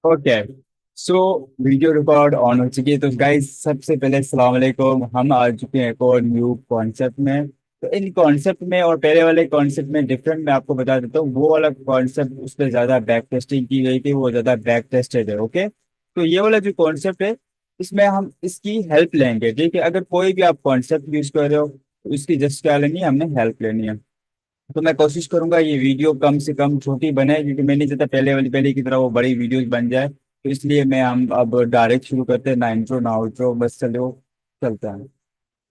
Okay. So video record on हो चुकी है। तो गाइस, सबसे पहले अस्सलाम वालेकुम। हम आ चुके हैं एक और न्यू कॉन्सेप्ट में। तो इन कॉन्सेप्ट में और पहले वाले कॉन्सेप्ट में डिफरेंट मैं आपको बता देता हूँ। वो वाला कॉन्सेप्ट उस पर ज़्यादा बैक टेस्टिंग की गई थी, वो ज़्यादा बैक टेस्टेड है। ओके, तो ये वाला जो कॉन्सेप्ट है, इसमें हम इसकी हेल्प लेंगे। ठीक है, अगर कोई भी आप कॉन्सेप्ट यूज कर रहे हो तो इसकी जस्ट क्या लेनी है, हमने हेल्प लेनी है। तो मैं कोशिश करूंगा ये वीडियो कम से कम छोटी बने, क्योंकि मैं नहीं चाहता पहले की तरह वो बड़ी वीडियोस बन जाए। तो इसलिए मैं हम अब डायरेक्ट शुरू करते हैं, ना इंट्रो ना आउट्रो, बस चलो चलता है।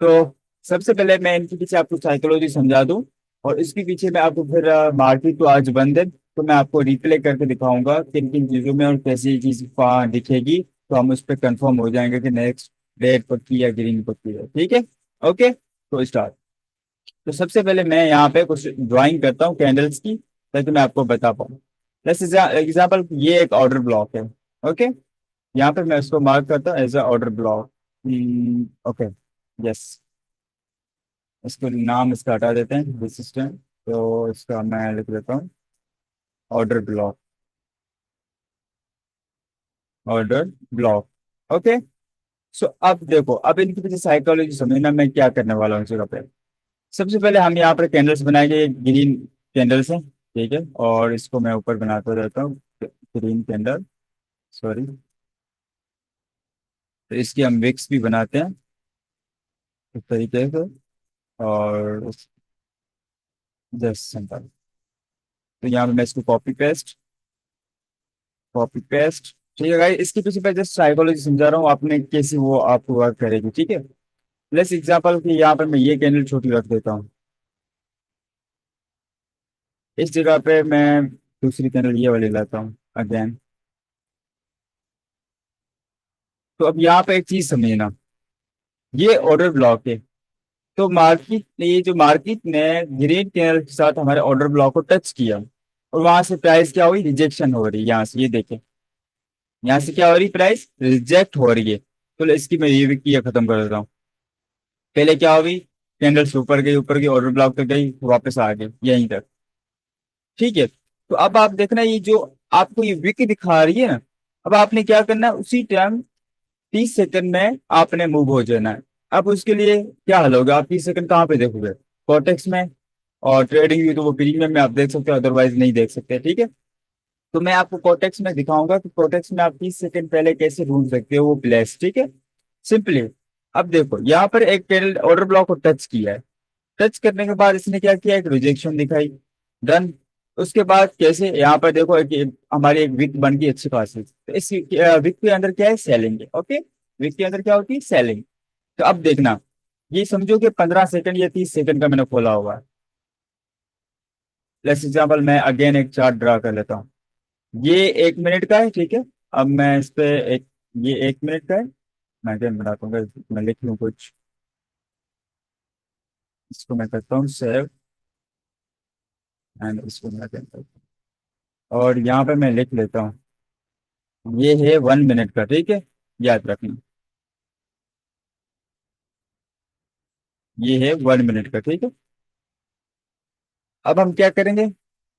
तो सबसे पहले मैं इनके पीछे आपको साइकोलॉजी समझा दूं, और इसके पीछे मैं आपको फिर मार्केट तो आज बंद है, तो मैं आपको रिप्ले करके दिखाऊंगा किन किन चीज़ों में और कैसी चीज़ वहाँ दिखेगी। तो हम उस पर कंफर्म हो जाएंगे कि नेक्स्ट रेड पत्ती या ग्रीन पत्ती है। ठीक है, ओके, तो स्टार्ट। तो सबसे पहले मैं यहाँ पे कुछ ड्राइंग करता हूँ कैंडल्स की, ताकि मैं आपको बता पाऊँ। जैसे एग्जाम्पल, ये एक ऑर्डर ब्लॉक है। ओके, यहाँ पे मैं इसको मार्क करता हूँ as a order block. Okay, yes. इसको नाम इसका हटा देते हैं, सिस्टम। तो इसका मैं लिख देता हूँ order block. Order block, okay. So अब देखो, अब इनकी पीछे साइकोलॉजी समझना मैं क्या करने वाला हूँ इस जगह पे। सबसे पहले हम यहाँ पर कैंडल्स बनाएंगे, ग्रीन कैंडल्स हैं। ठीक है, और इसको मैं ऊपर बनाता रहता हूँ, ग्रीन कैंडल, सॉरी। तो इसकी हम विक्स भी बनाते हैं इस तरीके से, और जस्ट सिंपल। तो यहाँ पे मैं इसको कॉपी पेस्ट, कॉपी पेस्ट। ठीक है भाई, इसके पीछे मैं जस्ट साइकोलॉजी समझा रहा हूँ आपने, कैसी वो आपको वर्क करेगी। ठीक है, लेट्स एग्जाम्पल कि यहाँ पर मैं ये कैंडल छोटी रख देता हूँ। इस जगह पे मैं दूसरी कैंडल ये वाली लाता हूँ अगेन। तो अब यहाँ पे एक चीज समझना, ये ऑर्डर ब्लॉक है। तो मार्केट ने, ये जो मार्केट ने ग्रीन कैंडल के साथ हमारे ऑर्डर ब्लॉक को टच किया, और वहां से प्राइस क्या हुई, रिजेक्शन हो रही है। यहाँ से ये देखें, यहाँ से क्या हो रही, प्राइस रिजेक्ट हो रही है। तो इसकी मैं ये भी किया खत्म कर देता हूँ। पहले क्या हुई, कैंडल्स ऊपर गई, ऑर्डर ब्लॉक तक गई, वापस आ गई यहीं तक। ठीक है, तो अब आप देखना, ये जो आपको ये विक दिखा रही है ना, अब आपने क्या करना है, उसी टाइम 30 सेकंड में आपने मूव हो जाना है। अब उसके लिए क्या हल होगा, आप 30 सेकंड कहाँ पे देखोगे, कॉटेक्स में। और ट्रेडिंग व्यू तो वो प्रीमियम में आप देख सकते हो, अदरवाइज नहीं देख सकते। ठीक है, तो मैं आपको कॉटेक्स में दिखाऊंगा कि कॉटेक्स में आप 30 सेकंड पहले कैसे ढूंढ सकते हो वो प्लेस। ठीक है, सिंपली। अब देखो, यहाँ पर एक कैंडल ऑर्डर ब्लॉक को टच किया है। टच करने के बाद इसने क्या किया, एक रिजेक्शन दिखाई, डन। उसके बाद कैसे, यहाँ पर देखो हमारी एक विक बन गई अच्छी खासी। तो इस विक के अंदर क्या है, सेलिंग है। ओके, विक के अंदर क्या होती है, सेलिंग। तो अब देखना, ये समझो कि 15 सेकंड या 30 सेकंड का मैंने खोला हुआ है। लेट्स एग्जाम्पल, मैं अगेन एक चार्ट ड्रा कर लेता हूँ। ये 1 मिनट का है। ठीक है, अब मैं इस पे एक, ये 1 मिनट का है। मैं अगेन बनाता हूँ, मैं लिख लूँ कुछ। इसको मैं करता हूँ सेव, एंड इसको मैं करता हूँ, और यहाँ पे मैं लिख लेता हूँ, ये है 1 मिनट का। ठीक है, याद रखना, ये है 1 मिनट का। ठीक है, अब हम क्या करेंगे,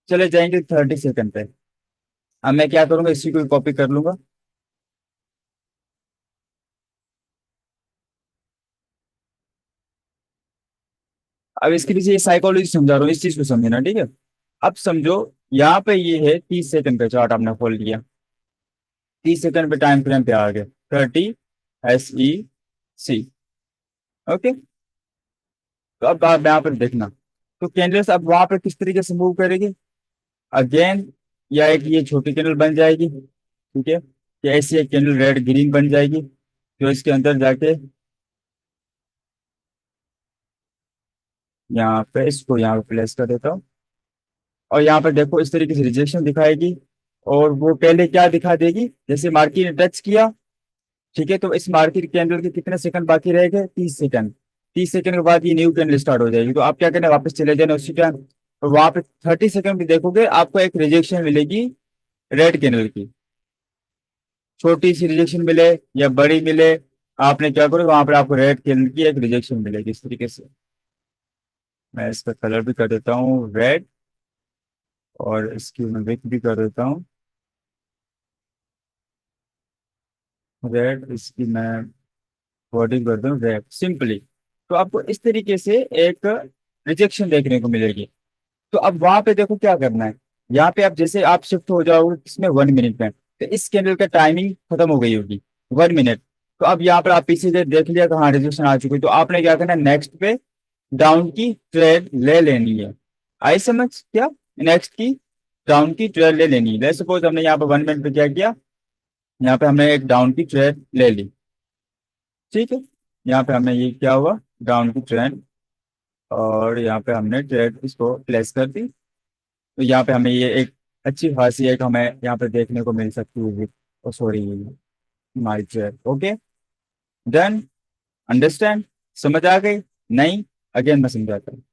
चले जाएंगे 30 सेकंड पे। अब मैं क्या करूंगा, इसी को कॉपी कर लूंगा। अब इसके पीछे ये साइकोलॉजी समझा रहा हूँ, इस चीज को समझना। ठीक है, अब समझो, यहाँ पे ये है 30 सेकंड का चार्ट आपने खोल लिया। 30 सेकंड पे टाइम फ्रेम पे आ गए, 30 SEC। ओके, तो अब आप यहाँ पर देखना, तो कैंडल्स अब वहां पर किस तरीके से मूव करेगी, अगेन, या एक ये छोटी कैंडल बन जाएगी। ठीक है, या ऐसी एक कैंडल रेड ग्रीन बन जाएगी, जो इसके अंदर जाके यहाँ पे, इसको यहाँ पे प्लेस कर देता हूँ। और यहाँ पर देखो, इस तरीके से रिजेक्शन दिखाएगी। और वो पहले क्या दिखा देगी, जैसे मार्केट ने टच किया। ठीक है, तो इस मार्केट कैंडल के कितने सेकंड बाकी रह गए, 30 सेकंड। 30 सेकंड के बाद ये न्यू कैंडल स्टार्ट हो जाएगी। तो आप क्या करना, वापस चले जाना उसी टाइम, और वहां पे 30 सेकंड भी देखोगे, आपको एक रिजेक्शन मिलेगी रेड कैंडल की। छोटी सी रिजेक्शन मिले या बड़ी मिले, आपने क्या करो, वहां पर आपको रेड कैंडल की एक रिजेक्शन मिलेगी इस तरीके से। मैं इसका कलर भी कर देता हूँ रेड, और इसकी मैं विक भी कर देता हूँ रेड, इसकी मैं वर्डिंग कर दूं रेड सिंपली। तो आपको इस तरीके से एक रिजेक्शन देखने को मिलेगी। तो अब वहां पे देखो क्या करना है। यहाँ पे आप जैसे आप शिफ्ट हो जाओगे इसमें 1 मिनट में, तो इस कैंडल का टाइमिंग खत्म हो गई होगी 1 मिनट। तो अब यहाँ पर आप पीछे से देख लिया कि हाँ रिजेक्शन आ चुकी है, तो आपने क्या करना है, नेक्स्ट पे डाउन की ट्रेड ले लेनी है। आई समझ क्या? नेक्स्ट की डाउन की ट्रेड ले लेनी है। सपोज हमने यहाँ पे 1 मिनट पे क्या किया, यहाँ पे हमने एक डाउन की ट्रेड ले ली। ठीक है, यहाँ पे हमने ये क्या हुआ, डाउन की ट्रेड, और यहाँ पे हमने ट्रेड इसको प्लेस कर दी। तो यहाँ पे हमें ये एक अच्छी खासी एक हमें यहाँ पे देखने को मिल सकती है। सॉरी, माई ट्रेड। ओके, डन, अंडरस्टैंड, समझ आ गई? नहीं, अगेन मैं समझाता हूँ।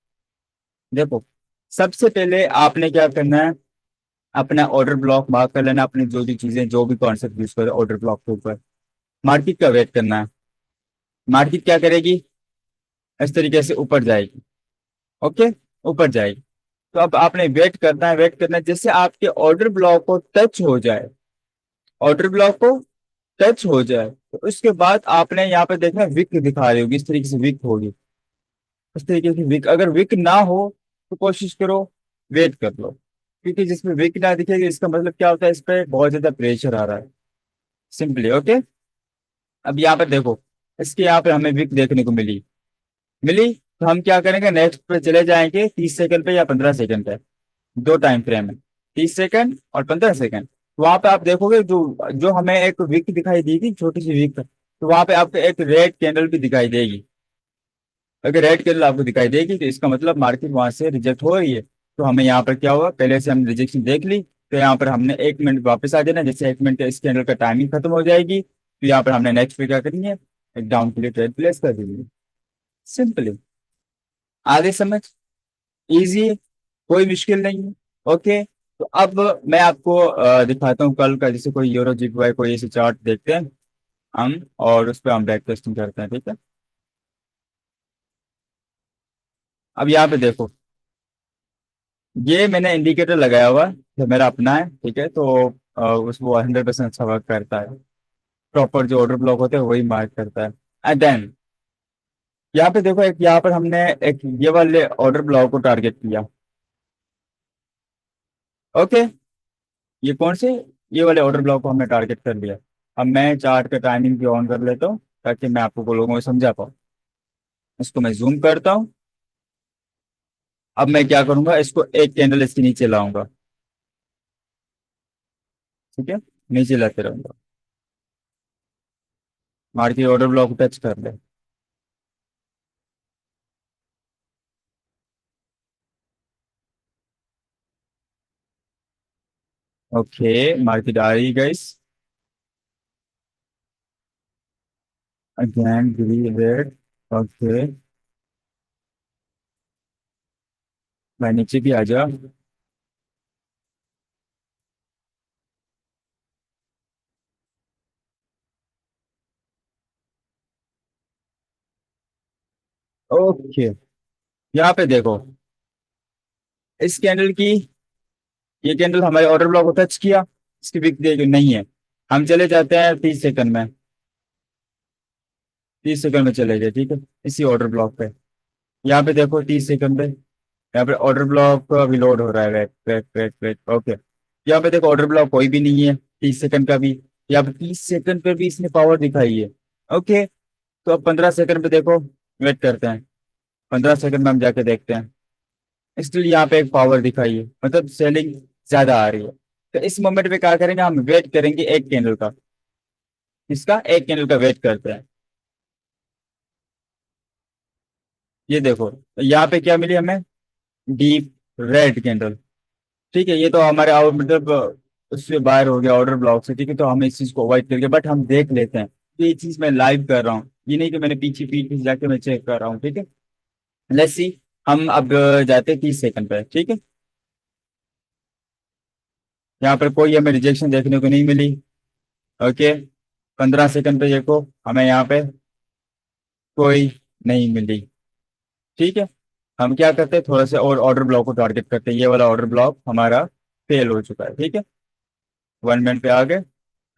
देखो, सबसे पहले आपने क्या करना है, अपना ऑर्डर ब्लॉक मार्क कर लेना, अपनी जो भी चीजें जो भी कॉन्सेप्ट यूज करें ऑर्डर ब्लॉक के ऊपर। मार्केट का वेट करना है। मार्केट क्या करेगी, इस तरीके से ऊपर जाएगी। ओके, ऊपर जाएगी। तो अब आपने वेट करना है, वेट करना है, जैसे आपके ऑर्डर ब्लॉक को टच हो जाए, ऑर्डर ब्लॉक को टच हो जाए, तो उसके बाद आपने यहाँ पे देखना विक दिखा रही होगी, इस तरीके से विक होगी। इस तरीके से विक, अगर विक ना हो तो कोशिश करो वेट कर लो, क्योंकि जिसमें विक ना दिखेगी इसका मतलब क्या होता है, इस पे बहुत ज्यादा प्रेशर आ रहा है। Simply okay. अब यहाँ पे देखो, इसके यहाँ पे हमें विक देखने को मिली, मिली। तो हम क्या करेंगे, नेक्स्ट पे चले जाएंगे 30 सेकंड पे या 15 सेकंड पे। दो टाइम फ्रेम है, 30 सेकंड और 15 सेकंड। वहां पे आप देखोगे जो जो हमें एक विक दिखाई देगी, छोटी सी विक, तो वहां पे आपको एक रेड कैंडल भी दिखाई देगी। अगर रेड कैंडल आपको दिखाई देगी तो इसका मतलब मार्केट वहां से रिजेक्ट हो रही है। तो हमें यहाँ पर क्या हुआ, पहले से हमने रिजेक्शन देख ली, तो यहाँ पर हमने 1 मिनट वापस आ जाना, जैसे 1 मिनट इस कैंडल का टाइमिंग खत्म हो जाएगी, तो यहाँ पर हमने नेक्स्ट पे क्या करनी है, एक डाउन के लिए ट्रेड प्लेस कर देनी है। सिंपली, आगे समझ, इजी है, कोई मुश्किल नहीं है। ओके। तो अब मैं आपको दिखाता हूँ कल का, जैसे कोई यूरो जीपीवाई कोई ऐसे चार्ट देखते हैं हम, और उस पर हम बैक टेस्टिंग करते हैं, ठीक है। अब यहाँ पे देखो, ये मैंने इंडिकेटर लगाया हुआ है, जो मेरा अपना है, ठीक है। तो उसको 100% अच्छा वर्क करता है। प्रॉपर जो ऑर्डर ब्लॉक होते हैं वही मार्क करता है। एंड देन यहाँ पे देखो, एक यहाँ पर हमने एक ये वाले ऑर्डर ब्लॉक को टारगेट किया। ओके, ये कौन से, ये वाले ऑर्डर ब्लॉक को हमने टारगेट कर लिया। अब मैं चार्ट का टाइमिंग भी ऑन कर लेता हूँ, ताकि मैं आपको लोगों को समझा पाऊँ। इसको मैं जूम करता हूँ। अब मैं क्या करूंगा, इसको एक कैंडल इसके नीचे लाऊंगा। ठीक है, नीचे लाते रहूंगा, मार्केट ऑर्डर ब्लॉक टच कर ले। ओके, मार्केट आ रही guys, again green red. Okay, मैं नीचे भी आ जा। ओके, यहाँ पे देखो, इस कैंडल की, ये कैंडल हमारे ऑर्डर ब्लॉक को टच किया, इसकी बिक दे नहीं है। हम चले जाते हैं 30 सेकंड में, 30 सेकंड में चले गए, ठीक है, इसी ऑर्डर ब्लॉक पे। यहाँ पे देखो 30 सेकंड पे, यहाँ पे ऑर्डर ब्लॉक अभी लोड हो रहा है, wait wait wait wait. Okay, यहाँ पे देखो ऑर्डर ब्लॉक कोई भी नहीं है, 30 सेकंड का भी। यहाँ पे 30 सेकंड पे भी इसने पावर दिखाई है। ओके, तो अब 15 सेकंड पे देखो, वेट करते हैं, 15 सेकंड में हम जाके देखते हैं। स्टिल यहाँ पे एक पावर दिखाई है, मतलब सेलिंग ज्यादा आ रही है। तो इस मोमेंट पे क्या करेंगे, हम वेट करेंगे एक कैंडल का, इसका एक कैंडल का वेट करते हैं। ये देखो, यहाँ पे क्या मिली हमें, डीप रेड कैंडल। ठीक है, ये तो हमारे आउट मतलब उससे बाहर हो गया ऑर्डर ब्लॉक से, ठीक है। तो हम इस चीज को अवॉइड करके, बट हम देख लेते हैं। तो ये चीज मैं लाइव कर रहा हूँ, ये नहीं कि मैंने पीछे पीछे जाके मैं चेक कर रहा हूँ, ठीक है। लेट्स सी, हम अब जाते हैं 30 सेकंड पे, ठीक है। यहाँ पर कोई हमें रिजेक्शन देखने को नहीं मिली। ओके, 15 सेकंड पे देखो, हमें यहाँ पे कोई नहीं मिली। ठीक है, हम क्या करते हैं, थोड़ा सा और ऑर्डर ब्लॉक को टारगेट करते हैं। ये वाला ऑर्डर ब्लॉक हमारा फेल हो चुका है, ठीक है। 1 मिनट पे आ गए,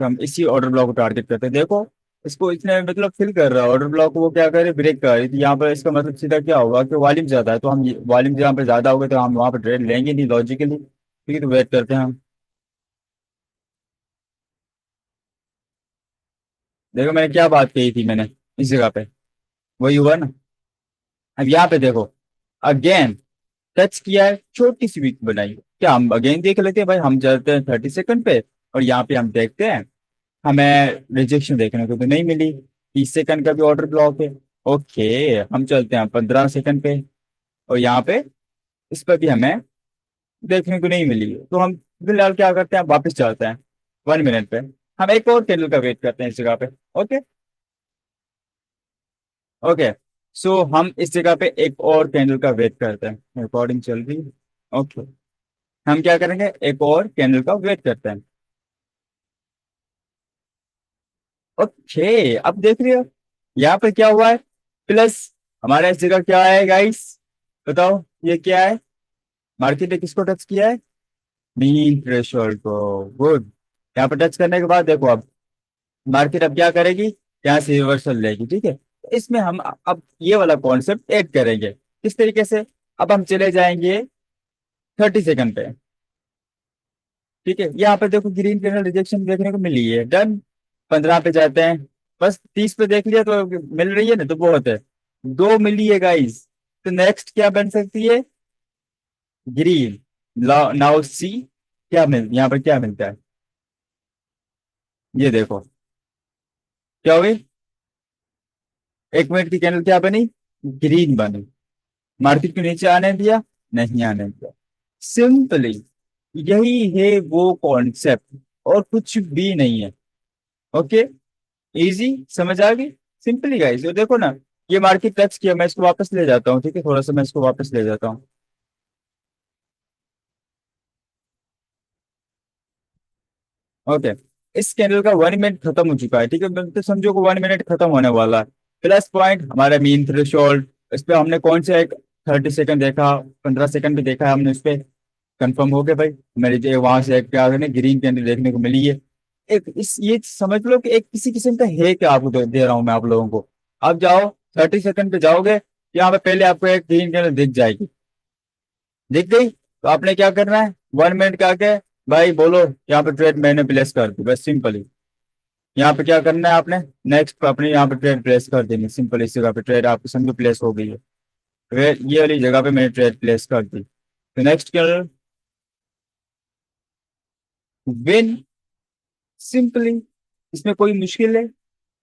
तो हम इसी ऑर्डर ब्लॉक को टारगेट करते हैं। देखो इसको इसने मतलब फिल कर रहा है ऑर्डर ब्लॉक को, वो क्या करे ब्रेक कर रही थी यहाँ पर। इसका मतलब सीधा क्या होगा कि वॉल्यूम ज्यादा है, तो हम वॉल्यूम जहाँ पे ज्यादा होगा तो हम वहाँ पर ट्रेड लेंगे नहीं लॉजिकली। ठीक है, तो वेट करते हैं हम। देखो मैंने क्या बात कही थी मैंने इस जगह पे, वही हुआ ना। अब यहाँ पे देखो, अगेन टच किया है, छोटी सी वीक बनाई। क्या हम अगेन देख लेते हैं भाई, हम चलते हैं 30 सेकंड पे और यहाँ पे हम देखते हैं, हमें रिजेक्शन देखने को तो नहीं मिली। 30 सेकंड का भी ऑर्डर ब्लॉक है। ओके, हम चलते हैं 15 सेकंड पे और यहाँ पे इस पर भी हमें देखने को नहीं मिली, तो हम फिलहाल क्या करते हैं, वापस चलते हैं 1 मिनट पे। हम एक और कैंडल का वेट करते हैं इस जगह पे। ओके। ओके, सो हम इस जगह पे एक और कैंडल का वेट करते हैं। रिकॉर्डिंग चल रही है। ओके, हम क्या करेंगे, एक और कैंडल का वेट करते हैं। ओके, अब देख रहे हो यहाँ पे क्या हुआ है, प्लस। हमारा इस जगह क्या है गाइस, बताओ ये क्या है। मार्केट ने किसको टच किया है, मीन थ्रेशोल्ड को। गुड। यहाँ पे टच करने के बाद देखो, अब मार्केट अब क्या करेगी, यहाँ से रिवर्सल लेगी। ठीक है, तो इसमें हम अब ये वाला कॉन्सेप्ट ऐड करेंगे। किस तरीके से, अब हम चले जाएंगे 30 सेकंड पे। ठीक है, यहाँ पे देखो ग्रीन कैंडल रिजेक्शन देखने को मिली है, डन। 15 पे जाते हैं, बस 30 पे देख लिया तो मिल रही है ना, तो बहुत है। दो मिली है गाइस, तो नेक्स्ट क्या बन सकती है, ग्रीन। नाउ सी क्या मिल, यहाँ पर क्या मिलता है, ये देखो क्या हुई। 1 मिनट की कैंडल क्या बनी, ग्रीन बनी। मार्केट को नीचे आने दिया, नहीं आने दिया। सिंपली यही है वो कॉन्सेप्ट, और कुछ भी नहीं है। ओके, इजी, समझ आ गई। सिंपली गाइस, ये देखो ना, ये मार्केट टच किया, मैं इसको वापस ले जाता हूँ। ठीक है, थोड़ा सा मैं इसको वापस ले जाता हूँ। ओके, इस कैंडल का 1 मिनट खत्म हो चुका है। ठीक है, तो समझो को 1 मिनट खत्म होने वाला है। प्लस पॉइंट हमारा मीन थ्रेशोल्ड, इस पे हमने कौन सा एक 30 सेकंड देखा, 15 सेकंड भी देखा है हमने उस पे। कंफर्म हो गया भाई, मेरे जो वहां से एक क्या ग्रीन कैंडल देखने को मिली है। एक इस ये समझ लो कि एक किसी किस्म का है क्या आपको दे रहा हूँ मैं आप लोगों को। अब जाओ 30 सेकंड पे जाओगे, यहाँ पे पहले आपको एक ग्रीन कैंडल दिख जाएगी। दिख गई, तो आपने क्या करना है, 1 मिनट का आके भाई बोलो यहाँ पे ट्रेड मैंने प्लेस कर दी, बस सिंपली। यहाँ पे क्या करना है आपने, नेक्स्ट पे अपने यहाँ पे ट्रेड प्लेस कर देनी, सिंपल। इस जगह पे ट्रेड आपकी समझो प्लेस हो गई है। ये वाली जगह पे मैंने ट्रेड प्लेस कर दी, तो नेक्स्ट क्या, विन, सिंपली। इसमें कोई मुश्किल है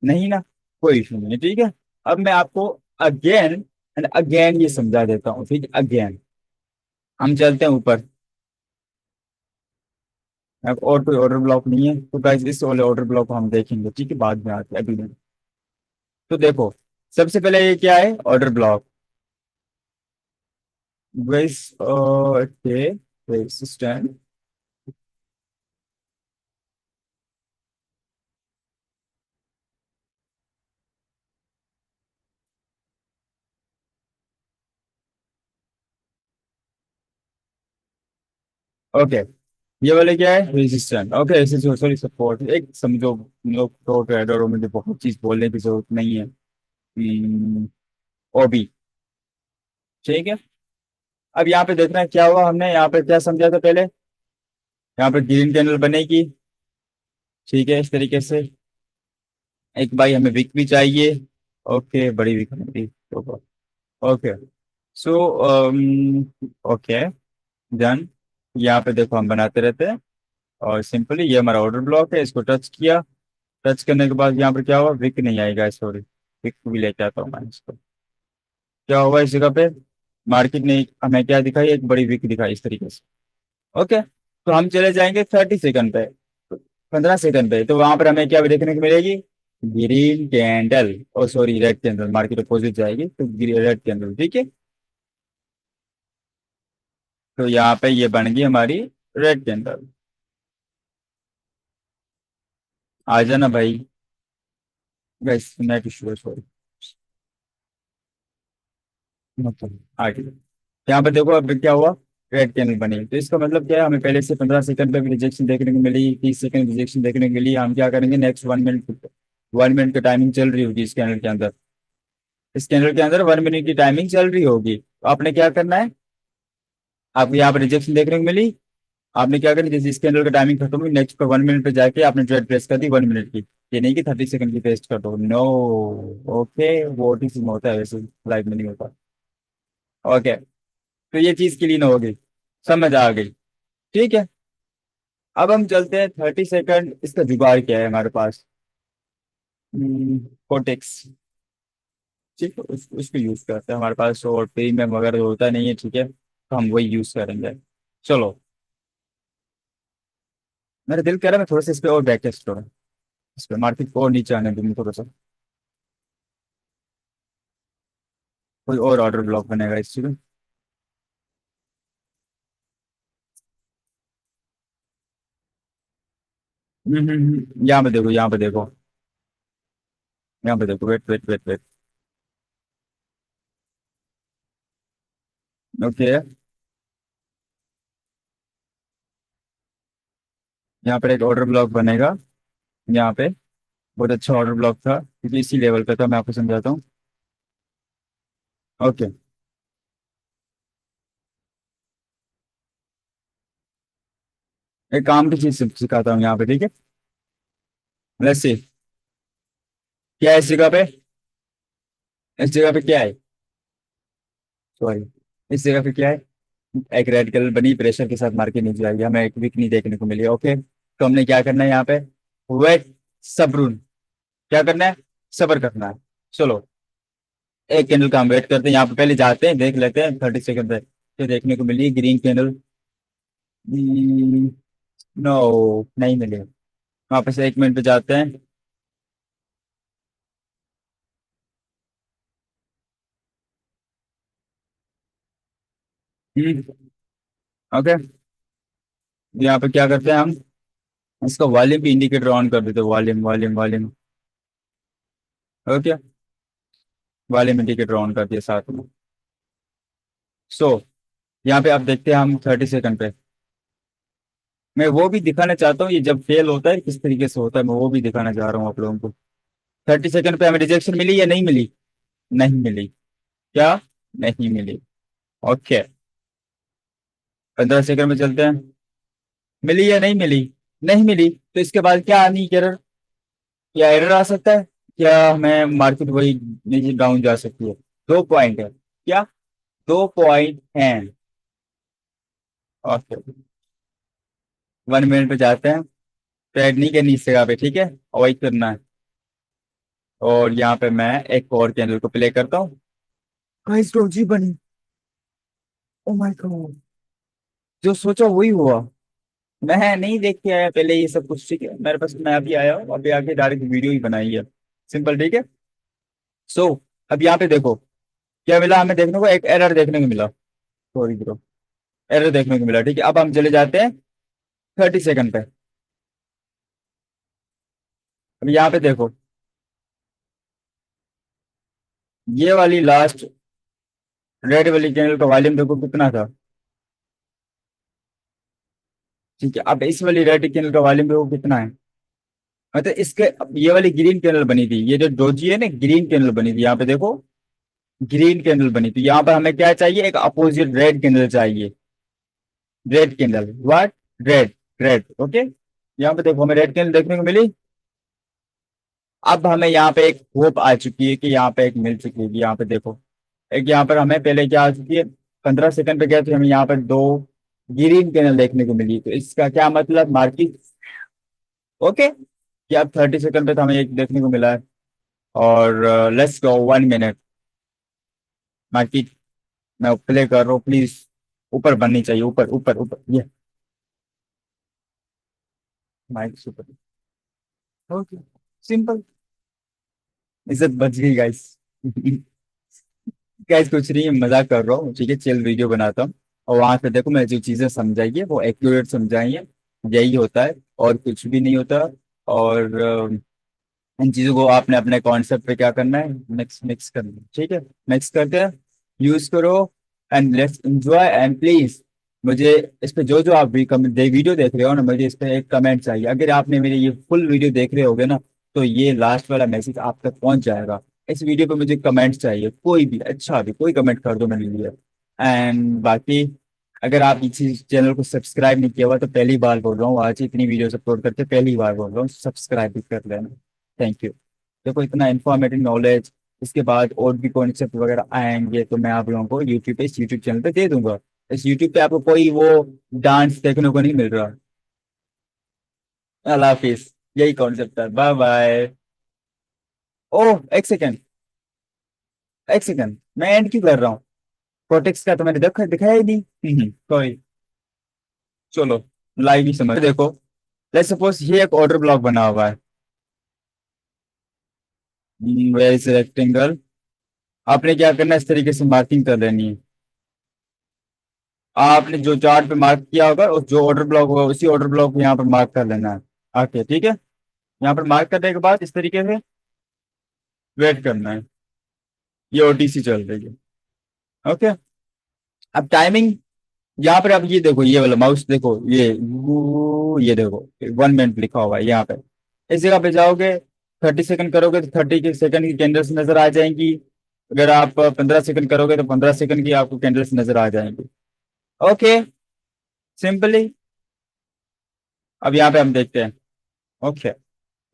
नहीं ना, कोई इशू नहीं है। ठीक है, अब मैं आपको अगेन एंड अगेन ये समझा देता हूँ। ठीक है, अगेन हम चलते हैं ऊपर। अब और कोई ऑर्डर ब्लॉक नहीं है, तो गाइस इस वाले ऑर्डर ब्लॉक को हम देखेंगे। ठीक है, बाद में आके, अभी नहीं। तो देखो, सबसे पहले ये क्या है, order block. Guys okay, resistance. Okay, ये वाले क्या है, रेजिस्टेंस। ओके, सॉरी सपोर्ट, एक समझो लोग तो ट्रेडर हो, मुझे बहुत चीज बोलने की जरूरत नहीं है। ओबी, ठीक है। अब यहाँ पे देखना है क्या हुआ, हमने यहाँ पे क्या समझा था पहले, यहाँ पे ग्रीन कैंडल बनेगी। ठीक है, इस तरीके से एक भाई हमें विक भी चाहिए। ओके, बड़ी विक हमारी। Okay, so okay, done. यहाँ पे देखो हम बनाते रहते हैं, और सिंपली ये हमारा ऑर्डर ब्लॉक है, इसको टच किया। टच करने के बाद यहाँ पे क्या हुआ, विक नहीं आएगा, सॉरी, विक भी लेके आता हूँ मैं इसको। क्या हुआ इस जगह पे, मार्केट ने हमें क्या दिखाई, एक बड़ी विक दिखाई इस तरीके से। ओके, तो हम चले जाएंगे 30 सेकंड पे, 15 सेकंड पे, तो वहां पर हमें क्या देखने को मिलेगी, green candle. Oh sorry, red candle, market opposite जाएगी तो रेड कैंडल। ठीक है, तो यहाँ पे ये बन गई हमारी रेड कैंडल। आ जाना भाई, बस नेट इशू है, सॉरी। मतलब आ गई, यहाँ पे देखो अब क्या हुआ, रेड कैंडल बनी, तो इसका मतलब क्या है, हमें पहले से 15 सेकंड पे भी रिजेक्शन देखने को मिली, 30 सेकंड रिजेक्शन देखने को मिली। हम क्या करेंगे, नेक्स्ट 1 मिनट, 1 मिनट की टाइमिंग चल रही होगी इस कैंडल के अंदर। इस कैंडल के अंदर 1 मिनट की टाइमिंग चल रही होगी, तो आपने क्या करना है, आपको यहाँ पर रिजेक्शन देखने को मिली, आपने क्या करी, जैसे इस कैंडल का टाइमिंग खत्म हुई, नेक्स्ट पर 1 मिनट पे जाके आपने ट्रेड प्रेस कर दी 1 मिनट की। ये नहीं कि 30 सेकंड की पेस्ट कर दो, नो। ओके, वो OTC में होता है, वैसे लाइव में नहीं होता। ओके, तो ये चीज क्लीन हो गई, समझ आ गई। ठीक है, अब हम चलते हैं 30 सेकंड, इसका जुगाड़ क्या है हमारे पास। कोटेक्स, ठीक है, उसको यूज करते हैं, हमारे पास और प्रीमियम वगैरह होता नहीं है, ठीक है, तो हम वही यूज करेंगे। चलो, मेरा दिल कह रहा है मैं थोड़ा सा इस पे और बैक टेस्ट करूँ, इस पे मार्केट को और नीचे आने दूँ थोड़ा सा, कोई और ऑर्डर ब्लॉक बनेगा इस चीज में। यहाँ पे देखो, यहाँ पे देखो, यहाँ पे देखो, wait wait wait wait. Okay, यहाँ पर एक ऑर्डर ब्लॉक बनेगा, यहाँ पे बहुत अच्छा ऑर्डर ब्लॉक था क्योंकि इसी लेवल पे था, मैं आपको समझाता हूँ। ओके, एक काम की चीज सिखाता हूँ यहाँ पे, ठीक है। लेट्स सी, क्या है इस जगह पे, इस जगह पे क्या है, सॉरी, इस जगह पे क्या है, एक रेड कलर बनी, प्रेशर के साथ मार के नीचे आई, हमें एक वीक नहीं देखने को मिली। ओके, तो हमने क्या करना है यहाँ पे, वेट, सब्रून, क्या करना है, सबर करना है। चलो, एक कैंडल का हम वेट करते हैं, यहाँ पे पहले जाते हैं, देख लेते हैं 30 सेकंड पे, तो देखने को मिली ग्रीन कैंडल। नो, नहीं मिली। वापस 1 मिनट पे जाते हैं। ओके, यहाँ पे क्या करते हैं हम, इसका वॉल्यूम भी इंडिकेटर ऑन कर देते हैं, volume volume volume. Okay, volume indicator on कर दिया साथ में। सो यहाँ पे आप देखते हैं हम 30 सेकंड पे, मैं वो भी दिखाना चाहता हूँ, ये जब फेल होता है किस तरीके से होता है, मैं वो भी दिखाना चाह रहा हूँ आप लोगों को। 30 सेकंड पे हमें रिजेक्शन मिली या नहीं मिली, नहीं मिली, क्या, नहीं मिली। ओके, 15 सेकंड में चलते हैं, मिली या नहीं मिली, नहीं मिली, तो इसके बाद क्या आनी, एरर, क्या एरर आ सकता है, क्या हमें मार्केट वही नीचे डाउन जा सकती है। 2 पॉइंट है क्या, 2 पॉइंट हैं। ओके, 1 मिनट पे जाते हैं, ट्रेड नहीं करनी इस जगह पे, ठीक है, अवॉइड करना है। और यहाँ पे मैं एक और कैंडल को प्ले करता हूँ, गाइस डोजी बनी, ओ माय गॉड, जो सोचा वही हुआ। मैं नहीं देख के आया पहले ये सब कुछ, ठीक है, मेरे पास, मैं अभी आया हूँ, अभी आके डायरेक्ट वीडियो ही बनाई है, सिंपल, ठीक है। सो अब यहाँ पे देखो, क्या मिला हमें देखने को, एक एरर देखने को मिला, सॉरी ब्रो, एरर देखने को मिला, ठीक है। अब हम चले जाते हैं 30 सेकंड पे, अब यहाँ पे देखो, ये वाली लास्ट रेड वाली कैंडल का वॉल्यूम देखो कितना था, ठीक है। अब इस वाली रेड कैंडल का वॉल्यूम देखो कितना है, मतलब इसके, ये वाली ग्रीन कैंडल बनी थी, ये जो डोजी है ना, ग्रीन कैंडल बनी थी, यहाँ पे देखो, ग्रीन कैंडल बनी थी, यहाँ पर हमें क्या चाहिए, एक अपोजिट रेड कैंडल चाहिए, red candle, what, red, red, okay. यहाँ पे देखो हमें रेड कैंडल देखने को मिली। अब हमें यहाँ पे एक होप आ चुकी है कि यहाँ पे एक मिल चुकी है, यहाँ पे देखो, एक यहाँ पर हमें पहले क्या आ चुकी है, 15 सेकंड पे गए थे, हमें यहाँ पर दो ग्रीन कैंडल देखने को मिली, तो इसका क्या मतलब, मार्केट, ओके, कि अब 30 सेकंड पे तो हमें एक देखने को मिला है। और लेट्स गो 1 मिनट, मार्केट, मैं प्ले कर रहा हूँ, प्लीज ऊपर बननी चाहिए, ऊपर ऊपर ऊपर, ये माइक ऊपर, ओके, सिंपल, इज्जत बच गई गाइस। गाइस कुछ नहीं, मजाक कर रहा हूँ, ठीक है, चिल वीडियो बनाता हूँ, और वहां से देखो मैं जो चीजें समझाई है वो एक्यूरेट समझाई है, यही होता है, और कुछ भी नहीं होता। और इन चीजों को आपने अपने कॉन्सेप्ट पे क्या करना है, मिक्स मिक्स करना है, ठीक है, मिक्स करके यूज करो, and let's enjoy, and please मुझे इस पे जो जो आप भी वीडियो देख रहे हो ना, मुझे इस पे एक कमेंट चाहिए। अगर आपने मेरी ये फुल वीडियो देख रहे होगे ना, तो ये लास्ट वाला मैसेज आप तक पहुंच जाएगा। इस वीडियो पे मुझे कमेंट चाहिए, कोई भी अच्छा भी कोई कमेंट कर दो मेरे लिए। एंड बाकी, अगर आप इसी चैनल को सब्सक्राइब नहीं किया हुआ तो पहली बार बोल रहा हूँ, आज इतनी वीडियोस अपलोड करके पहली बार बोल रहा हूँ, सब्सक्राइब भी कर लेना। Thank you. देखो इतना इन्फॉर्मेटिव नॉलेज, इसके बाद और भी कॉन्सेप्ट वगैरह आएंगे तो मैं आप लोगों को यूट्यूब पे, इस यूट्यूब चैनल पे दे दूंगा। इस यूट्यूब पे आपको कोई वो डांस देखने को नहीं मिल रहा। अल्लाह हाफिज। यही कॉन्सेप्ट है। Bye bye. ओह एक सेकेंड, एक सेकेंड, मैं एंड क्यों कर रहा हूँ? प्रोटेक्स का तो मैंने दिखाया ही नहीं। सॉरी। चलो, लाइव ही समझ देखो। लेट्स सपोज ये एक ऑर्डर ब्लॉक बना हुआ है। Where is rectangle. आपने क्या करना है, इस तरीके से मार्किंग कर लेनी है। आपने जो चार्ट पे मार्क किया होगा और जो ऑर्डर ब्लॉक होगा उसी ऑर्डर ब्लॉक को यहाँ पर मार्क कर लेना है। ओके ठीक है। यहाँ पर मार्क करने के बाद इस तरीके से वेट करना है। ये ओटीसी चल रही है। ओके। अब टाइमिंग, यहाँ पर आप ये देखो, ये वाला माउस देखो, ये देखो 1 मिनट लिखा हुआ है यहाँ पे। इस जगह पे जाओगे, 30 सेकंड करोगे तो 30 सेकंड की कैंडल्स नजर आ जाएंगी। अगर आप 15 सेकंड करोगे तो 15 सेकंड की आपको कैंडल्स नजर आ जाएंगी। ओके। सिंपली। अब यहाँ पे हम देखते हैं। ओके।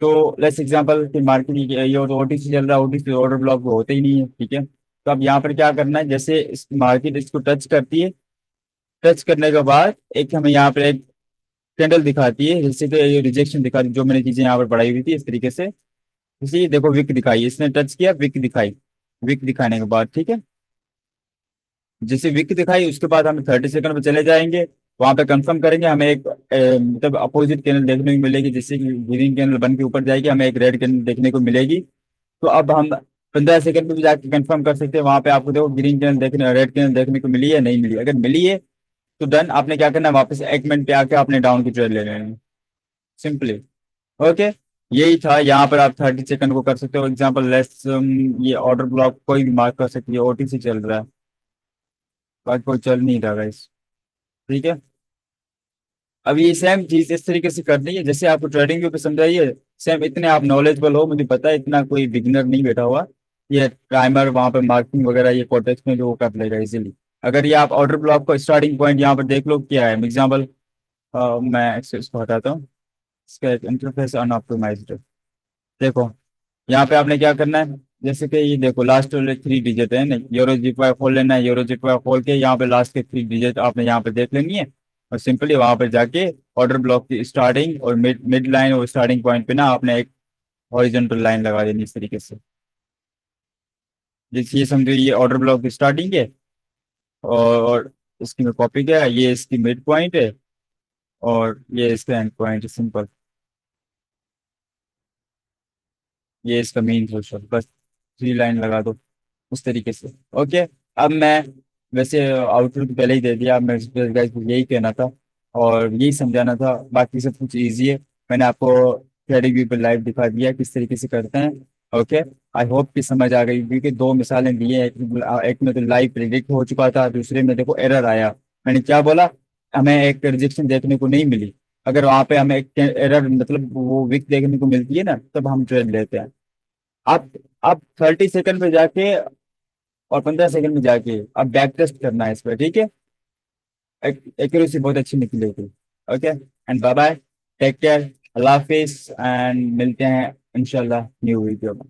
तो लेट्स एग्जांपल कि मार्केट ये ओटीसी चल रहा है, ओटीसी ऑर्डर ब्लॉक होते ही नहीं है, ठीक है। तो अब यहाँ पर क्या करना है, जैसे इस मार्केट इसको टच करती है, टच करने के बाद एक हमें यहाँ पर एक कैंडल दिखाती है, जैसे कि ये रिजेक्शन दिखाती है, जो मैंने चीजें यहाँ पर पढ़ाई हुई थी इस तरीके से। इसी देखो विक दिखाई, इसने टच किया, विक दिखाई। विक दिखाने के बाद ठीक है, जैसे विक दिखाई उसके बाद हम 30 सेकंड पे चले जाएंगे। वहां पे कंफर्म करेंगे, हमें एक मतलब अपोजिट कैंडल देखने को मिलेगी, जिससे कि ग्रीन कैंडल बन के ऊपर जाएगी, हमें एक रेड कैंडल देखने को मिलेगी। तो अब हम 15 सेकंड पे भी जाके कंफर्म कर सकते हैं। वहां पे आपको देखो ग्रीन कैंडल देखने, रेड कैंडल देखने को मिली है नहीं मिली। अगर मिली है तो डन, आपने क्या करना है, वापस 1 मिनट पे आके आपने डाउन की ट्रेड ले लेनी है। सिंपली। ओके। यही था। यहाँ पर आप 30 सेकंड को कर सकते हो एग्जाम्पल लेस। ये ऑर्डर ब्लॉक कोई भी मार्क कर सकती है, ओटीसी चल रहा है, बाकी कोई चल नहीं रहा गाइस। ठीक है। अब ये सेम चीज इस तरीके से करनी है जैसे आपको ट्रेडिंग के ऊपर समझाइए। सेम इतने आप नॉलेजेबल हो, मुझे पता है इतना कोई बिगिनर नहीं बैठा हुआ। ये टाइमर वहां पर मार्किंग वगैरह ये कॉन्टेक्स्ट में जो वो कर लेगा इजीली। अगर ये आप ऑर्डर ब्लॉक को स्टार्टिंग पॉइंट यहाँ पर देख लो क्या है एग्जाम्पल। मैं इसको हटाता हूँ। इसका एक इंटरफेस अनऑप्टिमाइज्ड है। देखो यहाँ पे आपने क्या करना है, जैसे कि ये देखो लास्ट वाले 3 डिजिट है ना, यूरो जीपीवाई खोल लेना है। यूरो जीपीवाई खोल के यहाँ पे लास्ट के 3 डिजिट आपने यहाँ पे देख लेनी है। और सिंपली वहां पे जाके ऑर्डर ब्लॉक की स्टार्टिंग और मिड मिड लाइन और स्टार्टिंग पॉइंट पे ना आपने एक हॉरिजॉन्टल लाइन लगा देनी इस तरीके से। जैसे ये समझो ये ऑर्डर ब्लॉक की स्टार्टिंग है, और इसकी मैं कॉपी किया, ये इसकी मिड पॉइंट है और ये इसका एंड पॉइंट है। सिंपल। ये इसका मेन सोर्स है, बस 3 लाइन लगा दो उस तरीके से। ओके। अब मैं वैसे आउटलुक पहले ही दे दिया, अब मैं guys को यही कहना था और यही समझाना था, बाकी सब कुछ ईजी है। मैंने आपको थ्रेडिंग व्यू पे लाइव दिखा दिया किस तरीके से करते हैं। ओके। आई होप कि समझ आ गई, क्योंकि 2 मिसालें दी हैं। एक में तो लाइव प्रिडिक्ट हो चुका था, दूसरे में देखो एरर आया। मैंने क्या बोला, हमें एक रिजेक्शन देखने को नहीं मिली। अगर वहां पे हमें एक एरर मतलब वो वीक देखने को मिलती है ना, तब हम ट्रेड लेते हैं। आप आप 30 सेकंड पे जाके और 15 सेकंड में जाके अब बैक टेस्ट करना है इस पर, ठीक है। एक्यूरेसी बहुत अच्छी निकलेगी। Okay and bye bye. Take care. अल्लाह हाफिज एंड मिलते हैं इंशाल्लाह न्यू वीडियो में।